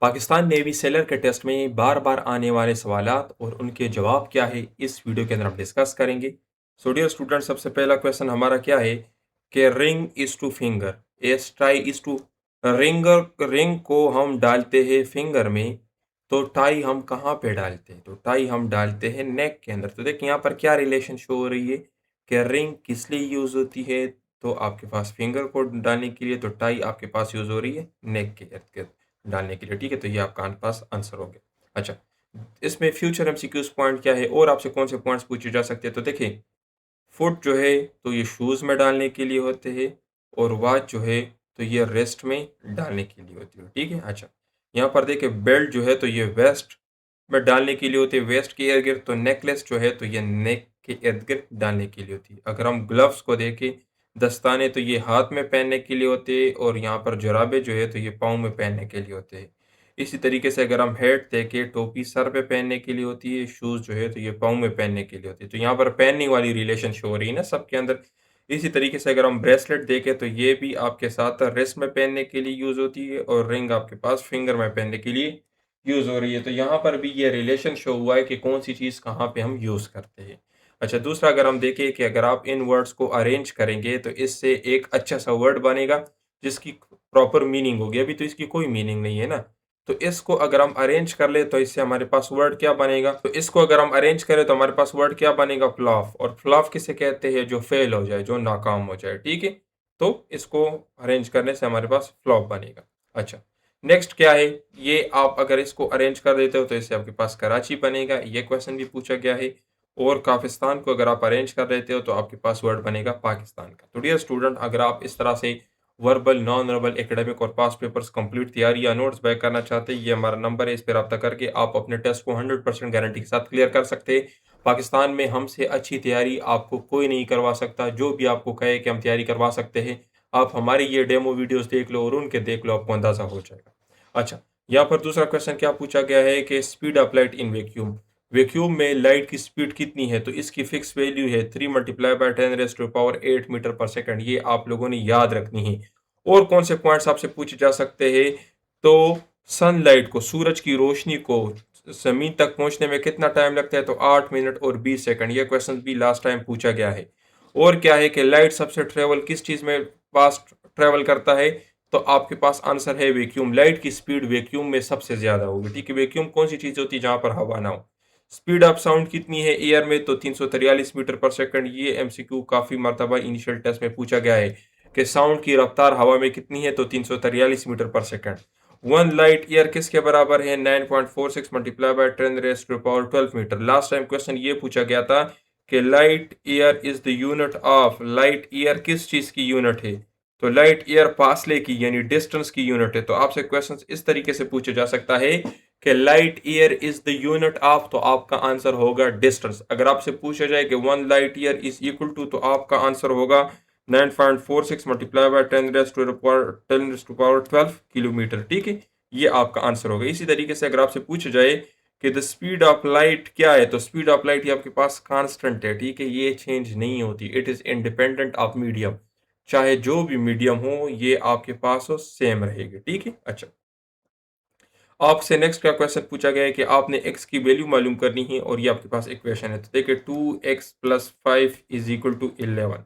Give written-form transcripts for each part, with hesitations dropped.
Pakistan navy seller के test में बार बार आने वाले सवालात और उनके जवाब क्या है इस वीडियो के अंदर हम डिस्कस करेंगे। सो डियर स्टूडेंट, सबसे पहला क्वेश्चन हमारा क्या है कि ring is to finger as tie is to ring को हम डालते हैं फिंगर में, तो टाई हम कहाँ पे डालते हैं? तो टाई हम डालते हैं नेक के अंदर। तो देखिए यहाँ पर क्या रिलेशन शो हो रही है कि रिंग किस लिए यूज होती है। तो आपके पास फिंगर को डालने के लिए, तो टाई आपके पास यूज हो रही है नेक के इर्द गिर्द डालने के लिए। ठीक है, तो ये आपका पास आंसर हो गया। अच्छा, इसमें फ्यूचर एमसीक्यूज पॉइंट क्या है और आपसे कौन से पॉइंट्स पूछे जा सकते हैं? तो देखिए, फुट जो है तो ये शूज़ में डालने के लिए होते हैं, और वॉच जो है तो ये रेस्ट में डालने के लिए होती है। ठीक है। अच्छा, यहाँ पर देखिए बेल्ट जो है तो ये वेस्ट में डालने के लिए होती है, वेस्ट के इर्द गिर्द। तो नेकलेस जो है तो ये नेक के इर्द गिर्द डालने के लिए होती है। अगर हम ग्लव्स को देखें, दस्ताने, तो ये हाथ में पहनने के लिए होते हैं, और यहाँ पर जुराबे जो है तो ये पाँव में पहनने के लिए होते हैं। इसी तरीके से अगर हम हेड देखें, टोपी सर पे पहनने के लिए होती है, शूज़ जो है तो ये पाँव में पहनने के लिए होती है। तो यहाँ पर पहनने वाली रिलेशन शो हो रही है ना सबके अंदर। इसी तरीके से अगर हम ब्रेसलेट देखें, तो ये भी आपके साथ रिस्ट में पहनने के लिए यूज़ होती है, और रिंग आपके पास फिंगर में पहनने के लिए यूज़ हो रही है। तो यहाँ पर भी ये रिलेशन शो हुआ है कि कौन-सी चीज़ कहाँ पे हम यूज़ करते हैं। अच्छा, दूसरा अगर हम देखें कि अगर आप इन वर्ड्स को अरेंज करेंगे, तो इससे एक अच्छा-सा वर्ड बनेगा जिसकी प्रॉपर मीनिंग होगी। अभी तो इसकी कोई मीनिंग नहीं है ना। तो इसको अगर हम अरेंज कर ले, तो इससे हमारे पास वर्ड क्या बनेगा? तो इसको अगर हम अरेंज करें तो हमारे पास वर्ड क्या बनेगा? फ्लॉप। और फ्लॉप किसे कहते हैं? जो फेल हो जाए, जो नाकाम हो जाए। ठीक है, तो इसको अरेंज करने से हमारे पास फ्लॉप बनेगा। अच्छा, नेक्स्ट क्या है? ये आप अगर इसको अरेंज कर देते हो तो इससे आपके पास कराची बनेगा। ये क्वेश्चन भी पूछा गया है। और काफिस्तान को अगर आप अरेंज कर देते हो तो आपके पास वर्ड बनेगा पाकिस्तान का। तो डियर स्टूडेंट, अगर आप इस तरह से वर्बल, नॉन वर्बल, एकेडमिक और पास पेपर्स कंप्लीट तैयारी या नोट्स बैक करना चाहते हैं, ये हमारा नंबर है। इस पर रब्ता करके आप अपने टेस्ट को 100% गारंटी के साथ क्लियर कर सकते हैं। पाकिस्तान में हमसे अच्छी तैयारी आपको कोई नहीं करवा सकता। जो भी आपको कहे कि हम तैयारी करवा सकते हैं, आप हमारी ये डेमो वीडियोस देख लो और उनके देख लो, आपको अंदाजा हो जाएगा। अच्छा, यहाँ पर दूसरा क्वेश्चन क्या पूछा गया है कि speed of light in vacuum. Vacuum में लाइट की स्पीड कितनी है? तो इसकी फिक्स वैल्यू है 3 मल्टीप्लाई बाय 10⁻8 मीटर पर सेकंड। ये आप लोगों ने याद रखनी है। और कौन से पॉइंट्स आपसे पूछे जा सकते हैं? तो सनलाइट को, सूरज की रोशनी को ज़मीन तक पहुंचने में कितना टाइम लगता है? तो 8 मिनट और 20 सेकंड। ये क्वेश्चन भी लास्ट टाइम पूछा गया है। और क्या है कि लाइट सबसे ट्रेवल किस चीज़ में फास्ट ट्रेवल करता है? तो आपके पास आंसर है वैक्यूम। लाइट की स्पीड वैक्यूम में सबसे ज़्यादा होगी। ठीक है, वैक्यूम कौन सी चीज़ होती है? जहाँ पर हवा ना हो। स्पीड ऑफ साउंड कितनी है एयर में? तो 343 मीटर पर सेकंड। ये एमसीक्यू काफ़ी मरतबा इनिशियल टेस्ट में पूछा गया है कि साउंड की रफ्तार हवा में कितनी है? तो 343 मीटर पर सेकंड। वन लाइट ईयर किसके बराबर है? 9.46 multiply by 10⁻12 metre. Last time question ये पूछा गया था कि light year is the unit of, light year किस चीज की यूनिट है? तो लाइट ईयर फासले की यानी डिस्टेंस की यूनिट है। तो आपसे क्वेश्चन इस तरीके से पूछा जा सकता है कि light year is the unit of, तो आपका आंसर होगा डिस्टेंस। अगर आपसे पूछा जाए कि one light year is equal to, तो आपका आंसर होगा 9.46 मल्टीप्लाई बाय 10⁻12 किलोमीटर। ठीक है, ये आपका आंसर होगा। इसी तरीके से अगर आपसे पूछा जाए कि द स्पीड ऑफ लाइट क्या है, तो स्पीड ऑफ लाइट ये आपके पास कांस्टेंट है। ठीक है, ये चेंज नहीं होती। It is independent of medium. चाहे जो भी मीडियम हो, ये आपके पास हो सेम रहेगी। ठीक है। अच्छा, आपसे नेक्स्ट का क्वेश्चन पूछा गया है कि आपने x की वैल्यू मालूम करनी है, और ये आपके पास इक्वेशन है। तो देखिए 2x plus 5 is equal to 11।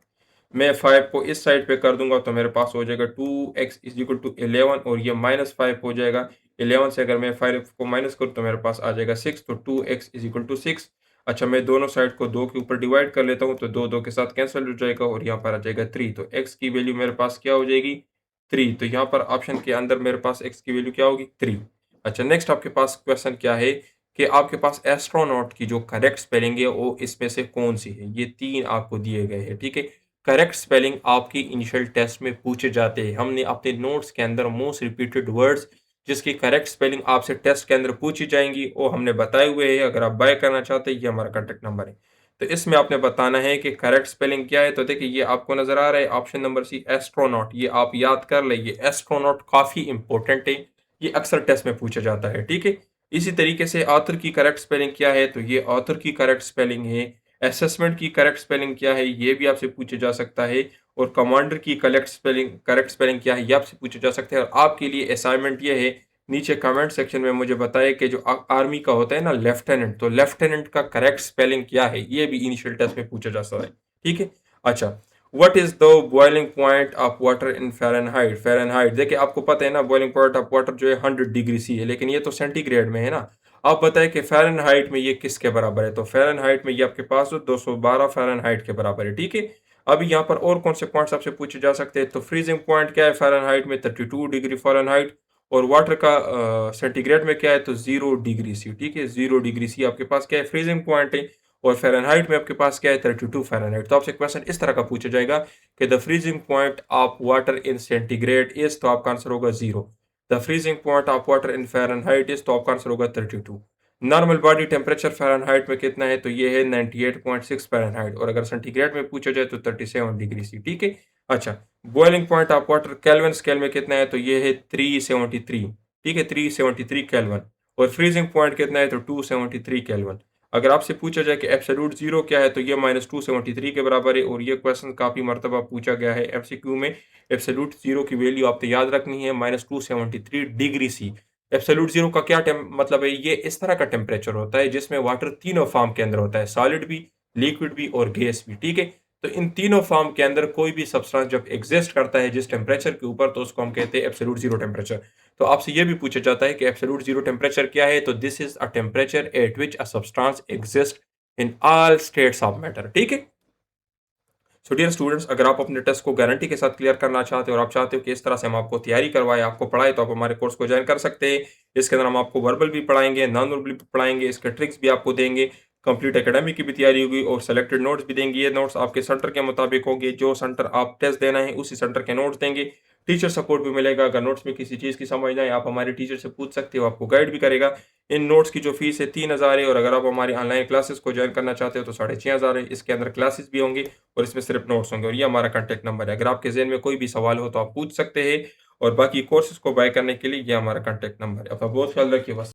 मैं 5 को इस साइड पे कर दूंगा तो मेरे पास हो जाएगा 2x इज इक्वल टू 11, और ये -5 हो जाएगा। 11 से अगर मैं 5 को माइनस करूँ तो मेरे पास आ जाएगा 6, तो 2x इज इक्वल टू 6। अच्छा, मैं दोनों साइड को 2 के ऊपर डिवाइड कर लेता हूँ, तो 2 2 के साथ कैंसिल हो जाएगा, और यहाँ पर आ जाएगा 3। तो x की वैल्यू मेरे पास क्या हो जाएगी? 3। तो यहाँ पर ऑप्शन के अंदर मेरे पास x की वैल्यू क्या होगी? 3। अच्छा, नेक्स्ट आपके पास क्वेश्चन क्या है कि आपके पास एस्ट्रोनॉट की जो करेक्ट स्पेलिंग है वो इसमें से कौन सी है? ये 3 आपको दिए गए हैं। ठीक है, करेक्ट स्पेलिंग आपकी इनिशियल टेस्ट में पूछे जाते हैं। हमने अपने नोट्स के अंदर मोस्ट रिपीटेड वर्ड्स जिसकी करेक्ट स्पेलिंग आपसे टेस्ट के अंदर पूछी जाएंगी वो हमने बताए हुए हैं। अगर आप बाय करना चाहते हैं, ये हमारा कॉन्टैक्ट नंबर है। तो इसमें आपने बताना है कि करेक्ट स्पेलिंग क्या है। तो देखिए ये आपको नजर आ रहा है ऑप्शन नंबर सी, एस्ट्रोनॉट। ये आप याद कर ले, ये एस्ट्रोनॉट काफी इंपॉर्टेंट है। ये अक्सर टेस्ट में पूछा जाता है। ठीक है, इसी तरीके से ऑथर की करेक्ट स्पेलिंग क्या है? तो ये ऑथर की करेक्ट स्पेलिंग है। असेसमेंट की करेक्ट स्पेलिंग क्या है? ये भी आपसे पूछा जा सकता है। और कमांडर की करेक्ट स्पेलिंग क्या है? ये आपसे पूछा जा सकता है। और आपके लिए असाइनमेंट ये है नीचे कमेंट सेक्शन में मुझे बताएं कि जो आर्मी का होता है ना लेफ्टिनेंट, तो लेफ्टिनेंट का करेक्ट स्पेलिंग क्या है, ये भी इनिशियल टेस्ट में पूछा जा सकता है। ठीक है। अच्छा, what is the boiling point of water in Fahrenheit? Fahrenheit देखिए आपको पता है ना, बॉइलिंग पॉइंट ऑफ वाटर जो है 100 डिग्री सी है, लेकिन ये तो सेंटीग्रेड में है ना। आप बताएं कि फ़ारेनहाइट में ये किसके बराबर है? तो फ़ारेनहाइट में ये आपके पास 212 फ़ारेनहाइट के बराबर है। ठीक है। अभी यहाँ पर और कौन से पॉइंट्स आपसे पूछे जा सकते हैं? तो फ्रीजिंग पॉइंट क्या है फ़ारेनहाइट में? 32 डिग्री फ़ारेनहाइट। और वाटर का सेंटीग्रेड में क्या है? तो 0 डिग्री सी। ठीक है, 0 डिग्री सी आपके पास क्या है? फ्रीजिंग पॉइंट है। और फ़ारेनहाइट में आपके पास क्या है? 32 फ़ारेनहाइट। तो आपसे क्वेश्चन इस तरह का पूछा जाएगा कि the freezing point of water in centigrade is, तो आपका आंसर होगा 0। The freezing point of water in Fahrenheit is, तो आपका आंसर होगा 32। नॉर्मल बॉडी टेम्परेचर फ़ारेनहाइट में कितना है? तो ये है 98.6 फ़ारेनहाइट। और अगर सेंटीग्रेड में पूछा जाए तो 37 डिग्री सी। ठीक है। अच्छा, boiling point of water kelvin scale में कितना है? तो ये है 373। ठीक है, 373 केल्विन। और फ्रीजिंग पॉइंट कितना है? तो 273 केल्विन। अगर आपसे पूछा जाए कि एब्सोल्यूट जीरो क्या है, तो ये -273 के बराबर है। और ये क्वेश्चन काफ़ी मरतबा पूछा गया है एमसीक्यू में। एब्सोल्यूट जीरो की वैल्यू आपको याद रखनी है, -273 डिग्री सी। एब्सोल्यूट जीरो का क्या मतलब है? ये इस तरह का टेम्परेचर होता है जिसमें वाटर तीनों फॉर्म के अंदर होता है, सॉलिड भी, लिक्विड भी और गैस भी। ठीक है। तो इन तीनों फॉर्म के अंदर कोई भी सब्सटेंस जब एग्जिस्ट करता है जिस टेम्परेचर के ऊपर, तो उसको हम कहते हैं एब्सोल्यूट जीरो टेम्परेचर। तो आपसे ये भी पूछा जाता है कि एब्सोल्यूट जीरो टेम्परेचर क्या है? तो this is a temperature at which a substance exist in all states of matter. ठीक है। सो डियर स्टूडेंट्स, अगर आप अपने टेस्ट को गारंटी के साथ क्लियर करना चाहते हो और आप चाहते हो कि इस तरह से हम आपको तैयारी करवाएं, आपको पढ़ाएं, तो आप हमारे कोर्स को ज्वाइन कर सकते हैं। इसके अंदर हम आपको वर्बल भी पढ़ाएंगे, नॉन वर्बल भी पढ़ाएंगे, इसके ट्रिक्स भी आपको देंगे, कंप्लीट एकेडमिक की भी तैयारी होगी और सेलेक्टेड नोट्स भी देंगे। ये नोट्स आपके सेंटर के मुताबिक होंगे, जो सेंटर आप टेस्ट देना है उसी सेंटर के नोट्स देंगे। टीचर सपोर्ट भी मिलेगा। अगर नोट्स में किसी चीज़ की समझ ना आए, आप हमारे टीचर से पूछ सकते हो, आपको गाइड भी करेगा। इन नोट्स की जो फीस है 3000 है। और अगर आप हमारी ऑनलाइन क्लासेस को ज्वाइन करना चाहते हो तो 6500 है। इसके अंदर क्लासेस भी होंगी और इसमें सिर्फ नोट्स होंगे। और ये हमारा कॉन्टैक्ट नंबर है, अगर आपके ज़हन में कोई भी सवाल हो तो आप पूछ सकते हैं। और बाकी कोर्सेज को बाय करने के लिए ये हमारा कॉन्टैक्ट नंबर है। अपना बहुत ख्याल रखिए। बस।